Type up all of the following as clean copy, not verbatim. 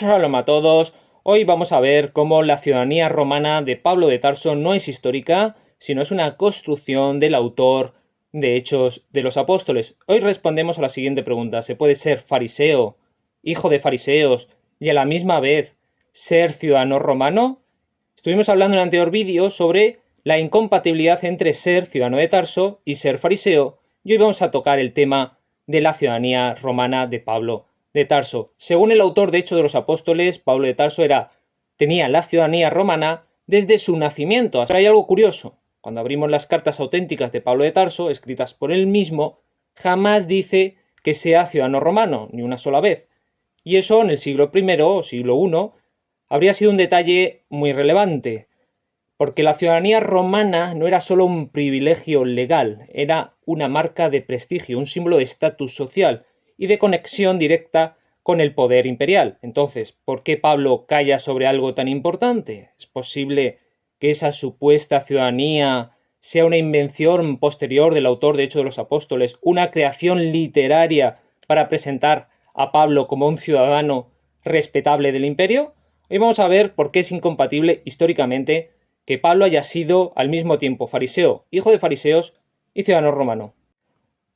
Shalom a todos. Hoy vamos a ver cómo la ciudadanía romana de Pablo de Tarso no es histórica, sino es una construcción del autor de Hechos de los Apóstoles. Hoy respondemos a la siguiente pregunta: ¿se puede ser fariseo, hijo de fariseos, y a la misma vez ser ciudadano romano? Estuvimos hablando en el anterior vídeo sobre la incompatibilidad entre ser ciudadano de Tarso y ser fariseo, y hoy vamos a tocar el tema de la ciudadanía romana de Pablo de Tarso. Según el autor de Hechos de los Apóstoles, Pablo de Tarso tenía la ciudadanía romana desde su nacimiento. Pero hay algo curioso: cuando abrimos las cartas auténticas de Pablo de Tarso, escritas por él mismo, jamás dice que sea ciudadano romano, ni una sola vez. Y eso en el siglo I o siglo I habría sido un detalle muy relevante, porque la ciudadanía romana no era solo un privilegio legal, era una marca de prestigio, un símbolo de estatus social y de conexión directa con el poder imperial. Entonces, ¿por qué Pablo calla sobre algo tan importante? ¿Es posible que esa supuesta ciudadanía sea una invención posterior del autor de Hechos de los Apóstoles, una creación literaria para presentar a Pablo como un ciudadano respetable del imperio? Hoy vamos a ver por qué es incompatible históricamente que Pablo haya sido al mismo tiempo fariseo, hijo de fariseos y ciudadano romano.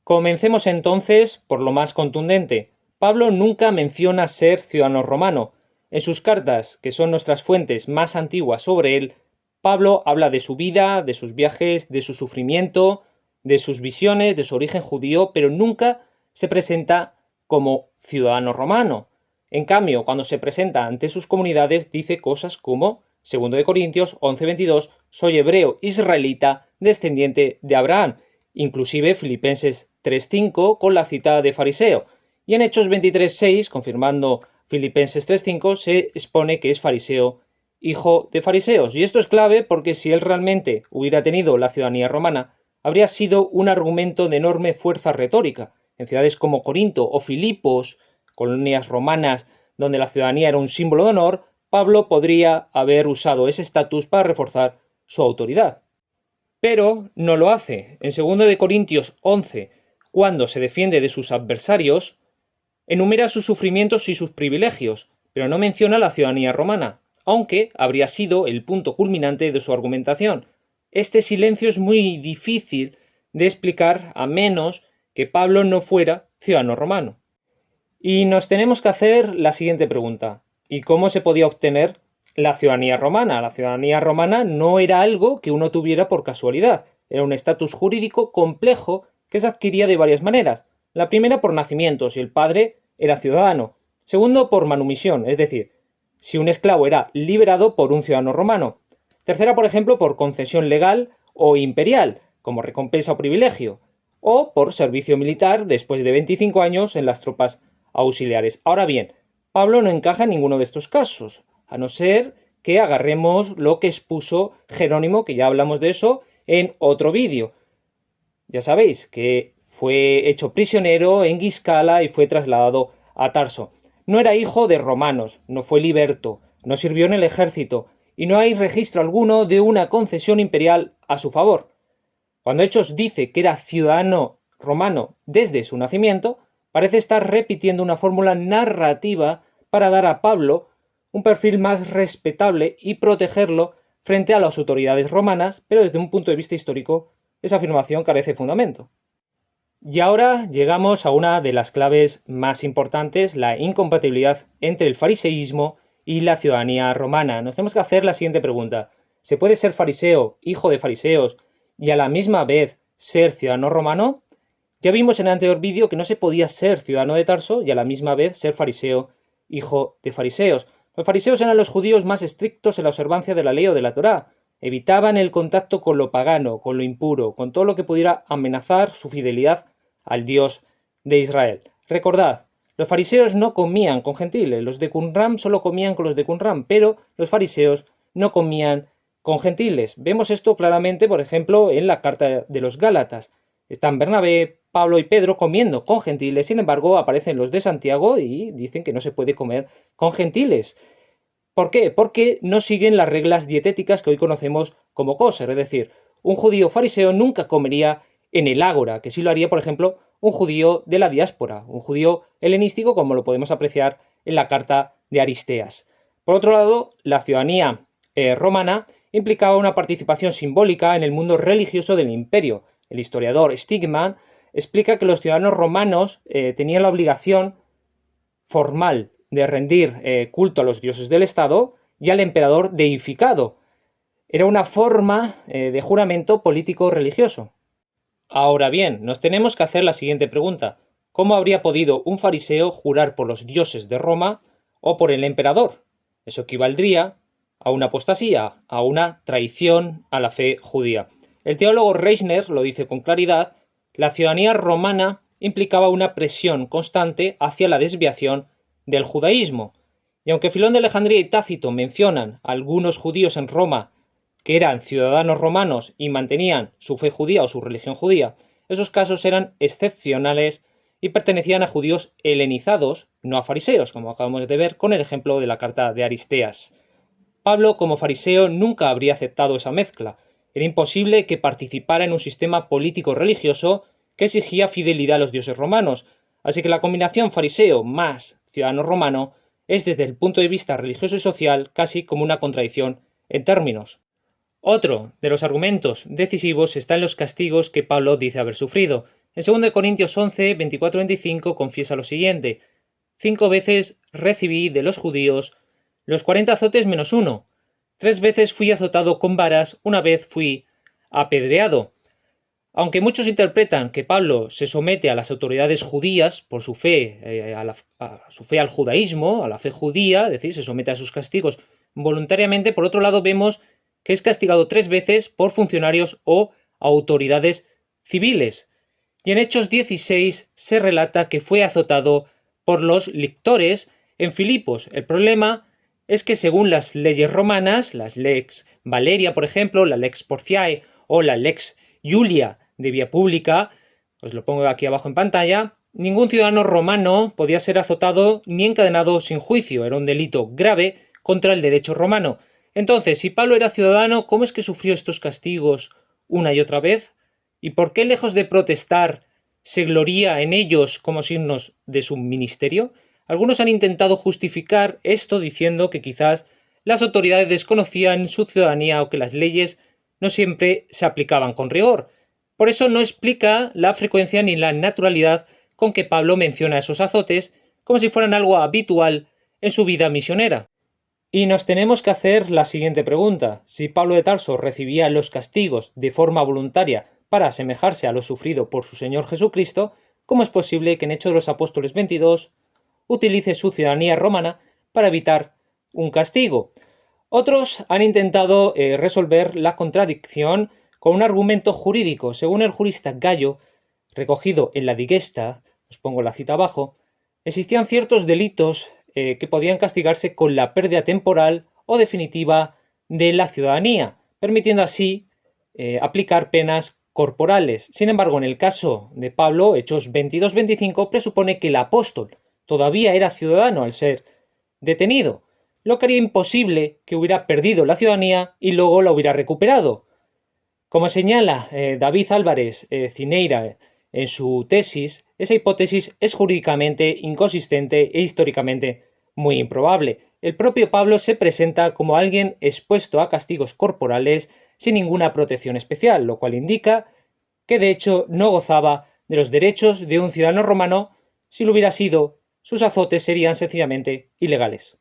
Comencemos entonces por lo más contundente. Pablo nunca menciona ser ciudadano romano. En sus cartas, que son nuestras fuentes más antiguas sobre él, Pablo habla de su vida, de sus viajes, de su sufrimiento, de sus visiones, de su origen judío, pero nunca se presenta como ciudadano romano. En cambio, cuando se presenta ante sus comunidades, dice cosas como 2 Corintios 11:22, soy hebreo israelita, descendiente de Abraham. Inclusive Filipenses 3:5 con la cita de fariseo. Y en Hechos 23:6, confirmando Filipenses 3:5, se expone que es fariseo, hijo de fariseos. Y esto es clave porque si él realmente hubiera tenido la ciudadanía romana, habría sido un argumento de enorme fuerza retórica. En ciudades como Corinto o Filipos, colonias romanas donde la ciudadanía era un símbolo de honor, Pablo podría haber usado ese estatus para reforzar su autoridad. Pero no lo hace. En 2 Corintios 11, cuando se defiende de sus adversarios, enumera sus sufrimientos y sus privilegios, pero no menciona la ciudadanía romana, aunque habría sido el punto culminante de su argumentación. Este silencio es muy difícil de explicar a menos que Pablo no fuera ciudadano romano. Y nos tenemos que hacer la siguiente pregunta: ¿y cómo se podía obtener la ciudadanía romana? La ciudadanía romana no era algo que uno tuviera por casualidad, era un estatus jurídico complejo que se adquiría de varias maneras. La primera por nacimiento, si el padre era ciudadano. Segundo, por manumisión, es decir, si un esclavo era liberado por un ciudadano romano. Tercera, por ejemplo, por concesión legal o imperial, como recompensa o privilegio. O por servicio militar después de 25 años en las tropas auxiliares. Ahora bien, Pablo no encaja en ninguno de estos casos, a no ser que agarremos lo que expuso Jerónimo, que ya hablamos de eso en otro vídeo. Ya sabéis que fue hecho prisionero en Giscala y fue trasladado a Tarso. No era hijo de romanos, no fue liberto, no sirvió en el ejército y no hay registro alguno de una concesión imperial a su favor. Cuando Hechos dice que era ciudadano romano desde su nacimiento, parece estar repitiendo una fórmula narrativa para dar a Pablo un perfil más respetable y protegerlo frente a las autoridades romanas, pero desde un punto de vista histórico, esa afirmación carece de fundamento. Y ahora llegamos a una de las claves más importantes: la incompatibilidad entre el fariseísmo y la ciudadanía romana. Nos tenemos que hacer la siguiente pregunta: ¿se puede ser fariseo, hijo de fariseos, y a la misma vez ser ciudadano romano? Ya vimos en el anterior vídeo que no se podía ser ciudadano de Tarso y a la misma vez ser fariseo, hijo de fariseos. Los fariseos eran los judíos más estrictos en la observancia de la ley o de la Torá. Evitaban el contacto con lo pagano, con lo impuro, con todo lo que pudiera amenazar su fidelidad al Dios de Israel. Recordad, los fariseos no comían con gentiles, los de Qumran solo comían con los de Qumran, pero los fariseos no comían con gentiles. Vemos esto claramente, por ejemplo, en la carta de los Gálatas. Están Bernabé, Pablo y Pedro comiendo con gentiles, sin embargo aparecen los de Santiago y dicen que no se puede comer con gentiles. ¿Por qué? Porque no siguen las reglas dietéticas que hoy conocemos como kosher, es decir, un judío fariseo nunca comería en el ágora, que sí lo haría, por ejemplo, un judío de la diáspora, un judío helenístico, como lo podemos apreciar en la carta de Aristeas. Por otro lado, la ciudadanía romana implicaba una participación simbólica en el mundo religioso del imperio. El historiador Stigman explica que los ciudadanos romanos tenían la obligación formal de rendir culto a los dioses del Estado y al emperador deificado. Era una forma de juramento político-religioso. Ahora bien, nos tenemos que hacer la siguiente pregunta. ¿Cómo habría podido un fariseo jurar por los dioses de Roma o por el emperador? Eso equivaldría a una apostasía, a una traición a la fe judía. El teólogo Reisner lo dice con claridad: la ciudadanía romana implicaba una presión constante hacia la desviación del judaísmo. Y aunque Filón de Alejandría y Tácito mencionan a algunos judíos en Roma que eran ciudadanos romanos y mantenían su fe judía o su religión judía, esos casos eran excepcionales y pertenecían a judíos helenizados, no a fariseos, como acabamos de ver con el ejemplo de la carta de Aristeas. Pablo, como fariseo, nunca habría aceptado esa mezcla. Era imposible que participara en un sistema político-religioso que exigía fidelidad a los dioses romanos, así que la combinación fariseo más ciudadano romano es, desde el punto de vista religioso y social, casi como una contradicción en términos. Otro de los argumentos decisivos está en los castigos que Pablo dice haber sufrido. En 2 Corintios 11, 24-25 confiesa lo siguiente: 5 veces recibí de los judíos los 40 azotes menos 1. 3 veces fui azotado con varas, 1 vez fui apedreado. Aunque muchos interpretan que Pablo se somete a las autoridades judías por su fe, a su fe al judaísmo, a la fe judía, es decir, se somete a sus castigos voluntariamente, por otro lado vemos que es castigado 3 veces por funcionarios o autoridades civiles. Y en Hechos 16 se relata que fue azotado por los lictores en Filipos. El problema es que, según las leyes romanas, las lex Valeria, por ejemplo, la lex Porciae o la lex Julia de vía pública, os lo pongo aquí abajo en pantalla, ningún ciudadano romano podía ser azotado ni encadenado sin juicio. Era un delito grave contra el derecho romano. Entonces, si Pablo era ciudadano, ¿cómo es que sufrió estos castigos una y otra vez? ¿Y por qué, lejos de protestar, se gloría en ellos como signos de su ministerio? Algunos han intentado justificar esto diciendo que quizás las autoridades desconocían su ciudadanía o que las leyes no siempre se aplicaban con rigor. Por eso no explica la frecuencia ni la naturalidad con que Pablo menciona esos azotes como si fueran algo habitual en su vida misionera. Y nos tenemos que hacer la siguiente pregunta: si Pablo de Tarso recibía los castigos de forma voluntaria para asemejarse a lo sufrido por su Señor Jesucristo, ¿cómo es posible que en Hechos de los Apóstoles 22 utilice su ciudadanía romana para evitar un castigo? Otros han intentado resolver la contradicción con un argumento jurídico. Según el jurista Gallo, recogido en la Digesta, os pongo la cita abajo, existían ciertos delitos que podían castigarse con la pérdida temporal o definitiva de la ciudadanía, permitiendo así aplicar penas corporales. Sin embargo, en el caso de Pablo, Hechos 22-25, presupone que el apóstol todavía era ciudadano al ser detenido, lo que haría imposible que hubiera perdido la ciudadanía y luego la hubiera recuperado. Como señala David Álvarez Cineira en su tesis, esa hipótesis es jurídicamente inconsistente e históricamente muy improbable. El propio Pablo se presenta como alguien expuesto a castigos corporales sin ninguna protección especial, lo cual indica que de hecho no gozaba de los derechos de un ciudadano romano. Si lo hubiera sido, sus azotes serían sencillamente ilegales.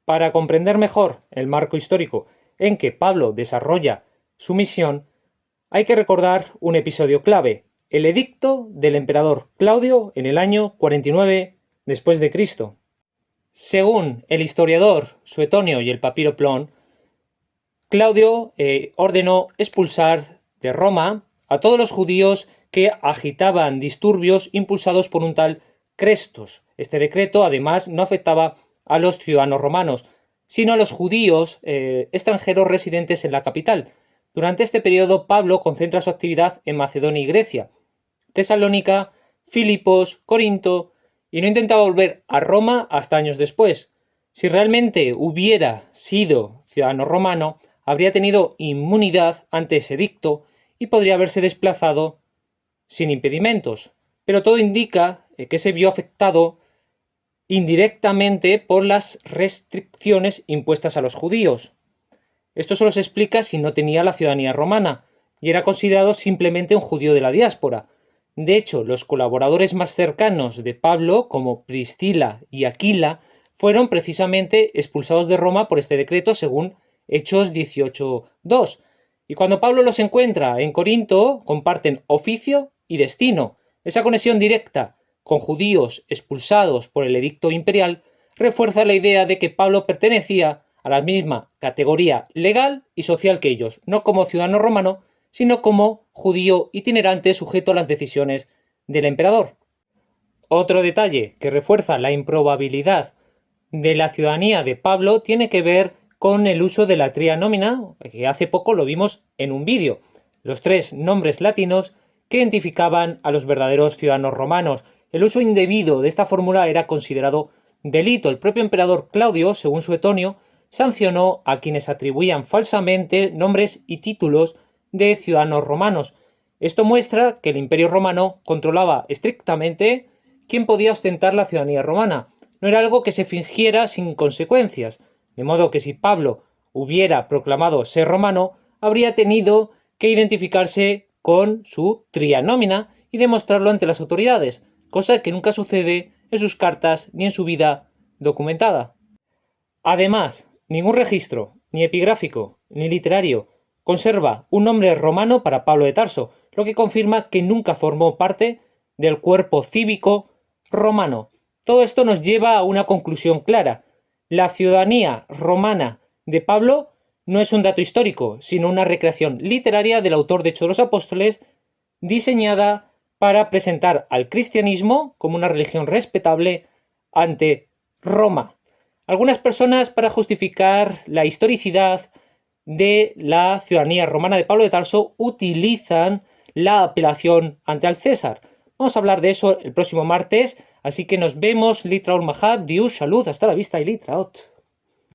Para comprender mejor el marco histórico en que Pablo desarrolla su misión, hay que recordar un episodio clave: el edicto del emperador Claudio en el año 49 después de Cristo. Según el historiador Suetonio y el papiro Plon, Claudio ordenó expulsar de Roma a todos los judíos que agitaban disturbios impulsados por un tal Crestos. Este decreto, además, no afectaba a los ciudadanos romanos, sino a los judíos extranjeros residentes en la capital. Durante este periodo, Pablo concentra su actividad en Macedonia y Grecia, Tesalónica, Filipos, Corinto, y no intentaba volver a Roma hasta años después. Si realmente hubiera sido ciudadano romano, habría tenido inmunidad ante ese edicto y podría haberse desplazado sin impedimentos. Pero todo indica que se vio afectado indirectamente por las restricciones impuestas a los judíos. Esto solo se explica si no tenía la ciudadanía romana y era considerado simplemente un judío de la diáspora. De hecho, los colaboradores más cercanos de Pablo, como Priscila y Aquila, fueron precisamente expulsados de Roma por este decreto según Hechos 18:2. Y cuando Pablo los encuentra en Corinto, comparten oficio y destino. Esa conexión directa con judíos expulsados por el edicto imperial refuerza la idea de que Pablo pertenecía a la misma categoría legal y social que ellos, no como ciudadano romano, sino como judío itinerante sujeto a las decisiones del emperador. Otro detalle que refuerza la improbabilidad de la ciudadanía de Pablo tiene que ver con el uso de la tria nomina, que hace poco lo vimos en un vídeo. Los 3 nombres latinos que identificaban a los verdaderos ciudadanos romanos. El uso indebido de esta fórmula era considerado delito. El propio emperador Claudio, según Suetonio, sancionó a quienes atribuían falsamente nombres y títulos de ciudadanos romanos. Esto muestra que el Imperio Romano controlaba estrictamente quién podía ostentar la ciudadanía romana. No era algo que se fingiera sin consecuencias, de modo que si Pablo hubiera proclamado ser romano, habría tenido que identificarse con su tria nomina y demostrarlo ante las autoridades, cosa que nunca sucede en sus cartas ni en su vida documentada. Además, ningún registro, ni epigráfico, ni literario, conserva un nombre romano para Pablo de Tarso, lo que confirma que nunca formó parte del cuerpo cívico romano. Todo esto nos lleva a una conclusión clara. La ciudadanía romana de Pablo no es un dato histórico, sino una recreación literaria del autor de Hechos de los Apóstoles, diseñada para presentar al cristianismo como una religión respetable ante Roma. Algunas personas, para justificar la historicidad de la ciudadanía romana de Pablo de Tarso, utilizan la apelación ante el César. Vamos a hablar de eso el próximo martes, así que nos vemos. Litraul Mahab, Dius, Salud, hasta la vista y Litraot.